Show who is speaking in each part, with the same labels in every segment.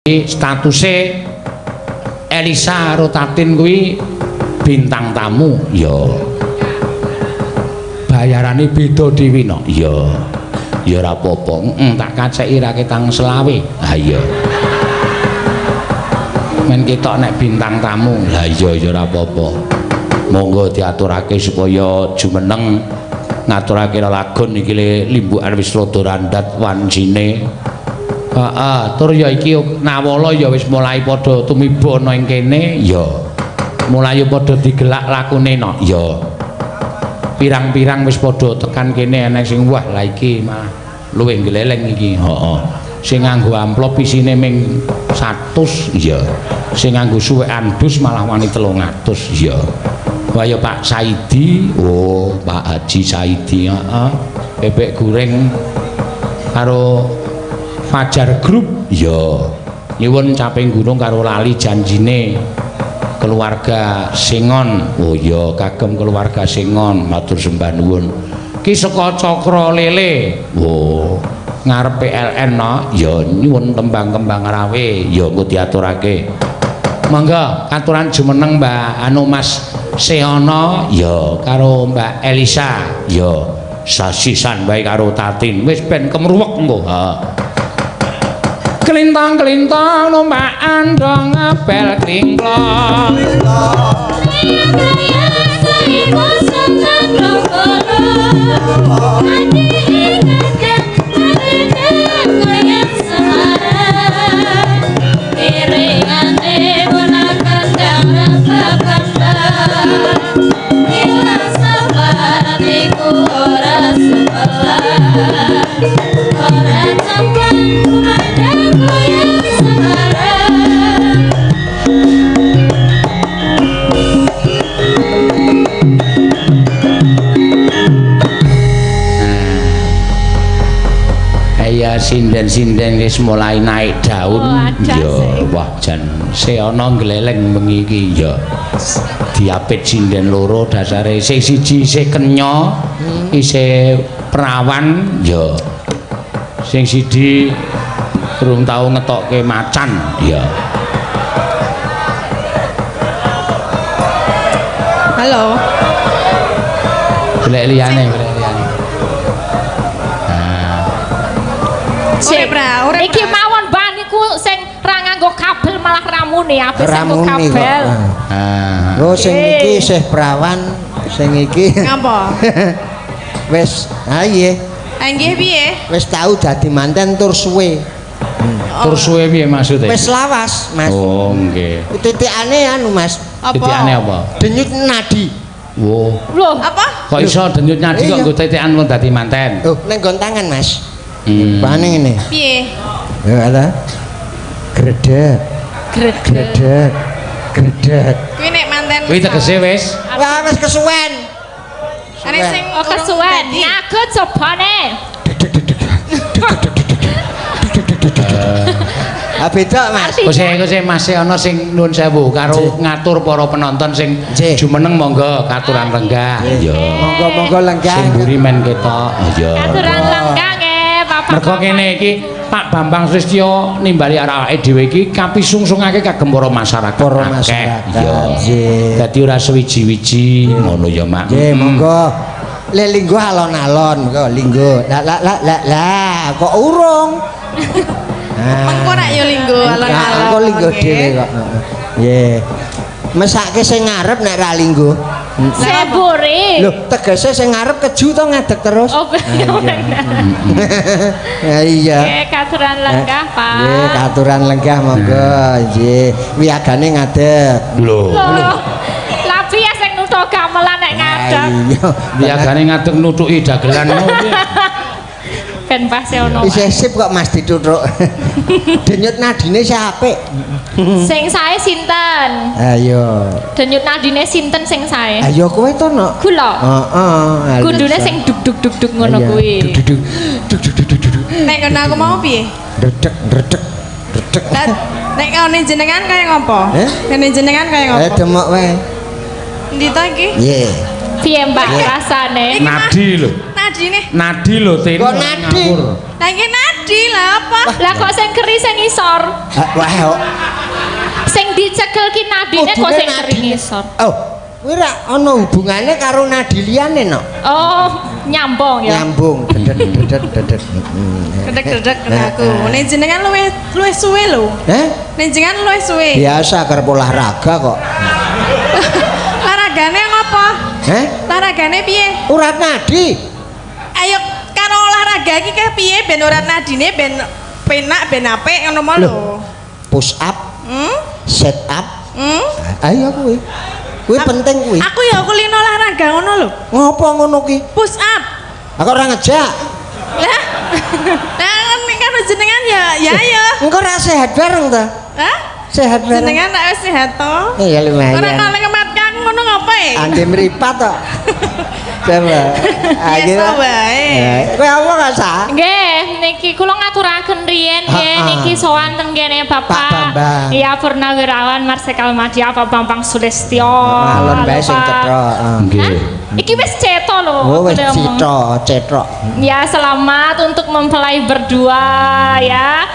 Speaker 1: Statuse Elisa Rotatin kuwi bintang tamu ya bayarane beda dhewe no ya ora apa-apa tak kaceki ra ketang selawe ha iya men ketok nek bintang tamu lah iya ya ora apa-apa monggo diaturake supaya jumeneng ngaturake lagun iki limbukan wis rada randhat wancine. Tur ya iki Nawala ya wis mulai padha tumiba ana ing kene ya. Mulai padha digelak lakune no ya. Pirang-pirang wis padha tekan kene enek sing wah la iki malah luwih gleleng iki. Heeh. Sing nganggo amplop isine ming 100 ya. Sing nganggo suwekan dus malah wani 300 ya. Kaya Pak Saidi, oh Pak Haji Saidi, bebek goreng karo Fajar Group ya nyuwun caping gunung karo lali janjine keluarga Singon. Oh ya kagem keluarga Singon matur sembah nuwun ki saka Cakra Lele. Oh ngarepe LN no ya nyuwun tembang-tembang rawe ya engko diaturake monggo aturan jumeneng Mbak anu Mas Seono ya karo Mbak Elisa ya sasisan bae karo Tatin wis ben kemruwek engko. Kelintang-kelintang numpak andong ngabel kringklong ya sinden-sinden wis mulai naik daun ya wah jan seana gleleng bengi iki ya diapit sinden loro dasare sing siji isih kenya isih perawan ya sing siji durung tau ngetokke macan ya.
Speaker 2: Halo
Speaker 1: golek liyane
Speaker 3: iki mawon ban niku sing ra nganggo kabel malah ramune apik nganggo kabel.
Speaker 4: Oh sing iki isih prawan, sing iki
Speaker 2: ngapa?
Speaker 4: Wis ha nggih.
Speaker 2: Ha nggih piye?
Speaker 4: Wis tau dadi manten tur suwe.
Speaker 1: Tur suwe piye maksude?
Speaker 4: Wis lawas, Mas.
Speaker 1: Oh nggih.
Speaker 4: Titikane anu, Mas.
Speaker 1: Titikane apa?
Speaker 4: Denyut nadi.
Speaker 1: Wo.
Speaker 3: Lho,
Speaker 2: apa?
Speaker 1: Kok iso denyut nadi kok nggo titikan wong dadi manten?
Speaker 4: Oh, ning nggon tangan, Mas. Pane ngene.
Speaker 2: Piye?
Speaker 4: Ya ala. Gredeg.
Speaker 3: gredeg.
Speaker 4: Gredeg.
Speaker 2: Kuwi nek manten.
Speaker 1: Kuwi tegese wis.
Speaker 4: Wah, wis kesuwen.
Speaker 2: Ane sing
Speaker 3: kesuwen. Nyagut cobane.
Speaker 4: Ah beda, Mas.
Speaker 1: Kose Mas ana sing nuwun sewu karo ngatur para penonton sing jumeneng monggo katuran lenggah. Ya.
Speaker 4: Monggo lenggah.
Speaker 1: Sing mburi men ketok. Ya.
Speaker 3: Katuran lenggah nggih, Bapak.
Speaker 1: Mergo kene iki Pak Bambang Sristyo nimbali awake dhewe iki kapisungsungake kagem para masyarakat.
Speaker 4: Para masyarakat.
Speaker 1: Ya. Dadi ora suwiji-wiji ngono ya, Mak.
Speaker 4: Nggih, monggo. Le linggo alon-alon, monggo linggo. Lah kok urung.
Speaker 2: Mengko nak yo linggo alon-alon.
Speaker 4: Kok linggo dhewe kok. Nggih. Mesake sing ngarep nek ra linggo.
Speaker 3: Seburi.
Speaker 4: Lho, tegese sing ngarep keju to ngadeg terus.
Speaker 3: Oh,
Speaker 4: ya iya.
Speaker 3: Nggih, katuran lenggah, Pak.
Speaker 4: Nggih, katuran lenggah monggo, nggih. Wiyagane ngadeg.
Speaker 1: Lho.
Speaker 3: Lah piye sing nuthuk gamelan nek ngadeg?
Speaker 4: Iya.
Speaker 1: Wiyagane ngadeg nutuki dagelan ngono.
Speaker 3: Ben pas ono.
Speaker 4: Isih sip kok Mas dituthuk. Denyut nadine sih apik.
Speaker 3: Sing sae sinten?
Speaker 4: Ayo.
Speaker 3: Denyut nadine sinten sing sae?
Speaker 4: Ayo kowe to no.
Speaker 3: Kula.
Speaker 4: Heeh.
Speaker 3: Kudune sing duk-duk ngono kuwi.
Speaker 2: Nek ngono aku mau piye?
Speaker 4: Redeg.
Speaker 2: Lah nek kene jenengan kaya ngopo? Kene jenengan kaya ngopo?
Speaker 4: Demok wae.
Speaker 2: Endi to iki?
Speaker 4: Nggih.
Speaker 3: Piye Mbak rasane?
Speaker 1: Nadi lho.
Speaker 2: nadine?
Speaker 1: Nadi lho Tin.
Speaker 4: Kok nadi?
Speaker 2: Lah iki nadi lah apa?
Speaker 3: Lah kok sing keri sing ngisor?
Speaker 4: Wah.
Speaker 3: Sing dicekel ki nadine kok sing keri ngisor.
Speaker 4: Oh, kuwi ra ana hubungane karo nadi liyane no.
Speaker 3: Oh, nyambung ya.
Speaker 4: Nyambung. Dedet.
Speaker 2: Dedek-dedek aku. Nek jenengan luwih suwe lho. Nek jenengan luwih suwe.
Speaker 4: Biasa kerep olahraga kok.
Speaker 2: Olahragane ngopo? Olahragane piye?
Speaker 4: Urat nadi.
Speaker 2: Ayo karo olahraga iki kepiye ben urat nadine ben penak ben apik ngono mau lho.
Speaker 4: Push up. Set up. Ayo kuwi. Kuwi penting kuwi.
Speaker 2: Aku ya kulino olahraga ngono lho.
Speaker 4: Ngopo ngono ki?
Speaker 2: Push up.
Speaker 4: Aku ora ngejak.
Speaker 2: Lah. Lah nek karo jenengan ya ayo.
Speaker 4: Engko ra sehat bareng ta?
Speaker 2: Hah?
Speaker 4: Sehat bareng.
Speaker 2: Jenengan tak wis sehat to?
Speaker 4: Iya lumayan.
Speaker 2: Ora kaleng kematkan ngono ngopo e?
Speaker 4: Ande mripat to. Coba.
Speaker 2: Biasa wae.
Speaker 4: Kowe apa gak sah?
Speaker 3: Nggih, niki kula ngaturaken riyen nggih niki sowan teng kene Bapak. Iya Purnawirawan Marsikal Madya Pak Bambang Sulistyo.
Speaker 4: Alon bae sing cetha.
Speaker 1: Nggih.
Speaker 3: Iki wis ceto lho.
Speaker 4: Oh wis cetok.
Speaker 3: Ya selamat untuk mempelai berdua ya.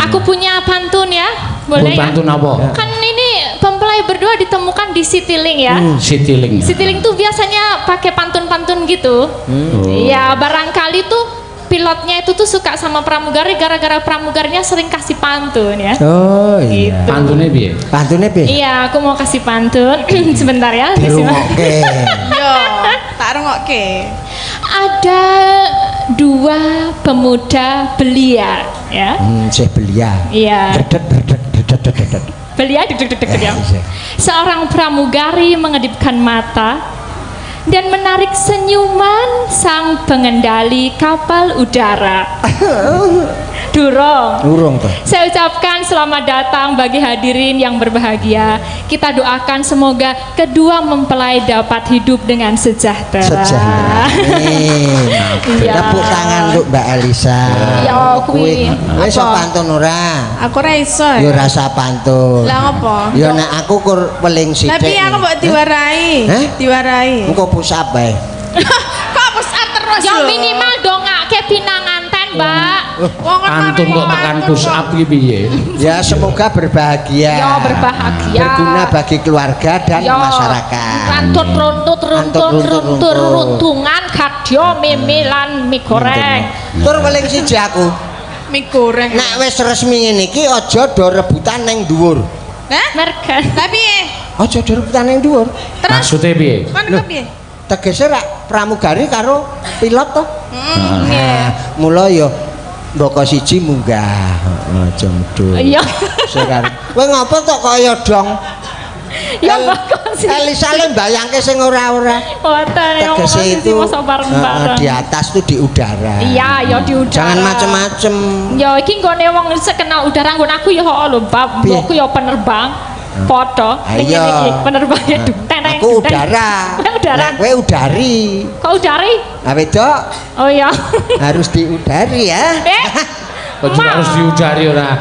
Speaker 3: Aku punya pantun ya. Boleh ya?
Speaker 1: Pantun apa?
Speaker 3: Kan ini mempelai berdua ditemukan di Citylink ya.
Speaker 1: Citylink.
Speaker 3: Citylink tuh biasanya pakai pantun-pantun gitu. Ya barangkali tuh pilotnya itu tuh suka sama pramugari gara-gara pramugarinya sering kasih pantun ya.
Speaker 4: Oh iya.
Speaker 3: Gitu.
Speaker 1: Pantune piye?
Speaker 4: Pantune piye?
Speaker 3: Iya, aku mau kasih pantun. Sebentar ya.
Speaker 4: Dirungokke.
Speaker 2: Yo, tak rungokke.
Speaker 3: Ada dua pemuda belia ya.
Speaker 4: Sih belia.
Speaker 3: Iya.
Speaker 4: Dedet.
Speaker 3: Belia deg-deg-deg ya. Seorang pramugari mengedipkan mata dan menarik senyuman sang pengendali kapal udara. Durung tuh. Saya ucapkan selamat datang bagi hadirin yang berbahagia. Kita doakan semoga kedua mempelai dapat hidup dengan sejahtera.
Speaker 4: Tepuk tangan untuk Mbak Elisa.
Speaker 3: Ya kuwi.
Speaker 4: Wis pantun ora?
Speaker 2: Aku ora iso.
Speaker 4: Ya rasa pantun.
Speaker 2: Lah ngopo?
Speaker 4: Ya nek aku kur weling sithik.
Speaker 2: Tapi aku mbok diwarai. Diwarai.
Speaker 4: Engko push up bae.
Speaker 2: Kok push up terus
Speaker 3: Ya
Speaker 2: lho?
Speaker 3: minimal dongake pinanganten, Mbak.
Speaker 1: Pantun kok tekan push up iki piye?
Speaker 4: Ya semoga berbahagia.
Speaker 3: Ya berbahagia.
Speaker 4: Berguna bagi keluarga dan
Speaker 3: Ya,
Speaker 4: masyarakat.
Speaker 3: Rantut runtungan kadya mimilan mie goreng.
Speaker 4: Tur weling siji aku.
Speaker 2: Mie goreng.
Speaker 4: Nek wis resmi ngene iki aja do rebutan ning dhuwur.
Speaker 2: Hah?
Speaker 3: Mergan.
Speaker 2: Lah piye?
Speaker 4: Aja do rebutan ning dhuwur.
Speaker 1: Maksudnya piye?
Speaker 2: Kan piye?
Speaker 4: Tegese rak pramugari karo pilot to.
Speaker 2: Nggih.
Speaker 4: Mula ya mboko siji munggah. Aja medhun.
Speaker 3: Iya.
Speaker 4: Sekarang. Kowe ngopo tok kaya dong?
Speaker 3: Ya mbok sih.
Speaker 4: Elisa le mbayangke sing ora-ora.
Speaker 3: Boten ya
Speaker 4: Tegese itu
Speaker 3: bareng-bareng.
Speaker 4: di atas tuh di udara.
Speaker 3: Iya, ya di udara.
Speaker 4: Jangan macem-macem.
Speaker 3: Ya iki nggone wong sekenal udara nggon aku ya lho, Bab. Mbokku ya penerbang. Foto. Iki penerbangnya teneng.
Speaker 4: Aku udara.
Speaker 3: Udara.
Speaker 4: Kowe udari.
Speaker 3: Kok udari?
Speaker 4: Nah, wedok
Speaker 3: Oh iya.
Speaker 4: harus diudari ya.
Speaker 1: Kok juga harus diudari ora?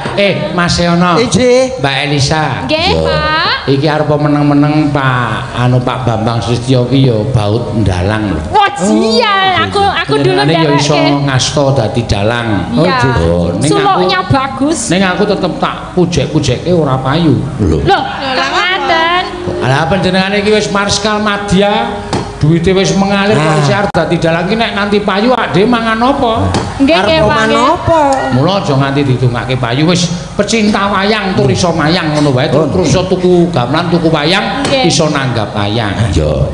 Speaker 1: Mas Yono.
Speaker 4: Iji.
Speaker 1: Mbak Elisa.
Speaker 3: Nggih, Pak.
Speaker 1: Iki arep meneng-meneng Pak Bambang Sulistyo ki ya baut ndalang lho.
Speaker 3: Wah, sial. Aku dulu
Speaker 1: ya iso
Speaker 3: ndereke.
Speaker 1: ngasto dadi dalang.
Speaker 3: Iya.
Speaker 1: Ning
Speaker 3: Suluknya bagus.
Speaker 1: Ning aku tetep tak pujek-pujekke ora payu. Lho.
Speaker 3: Loh, ngaten.
Speaker 1: Lah panjenengane iki wis Marsikal Madya, duwite wis mengalir kok isih arep dadi dalang ki nek nanti payu ade mangan apa?
Speaker 3: Nggih, nggih, Pak.
Speaker 4: Apa?
Speaker 1: Mula aja nganti didongake payu wis pecinta wayang tur iso mayang ngono wae terus tuku gamelan tuku wayang iso nanggap wayang. Iya.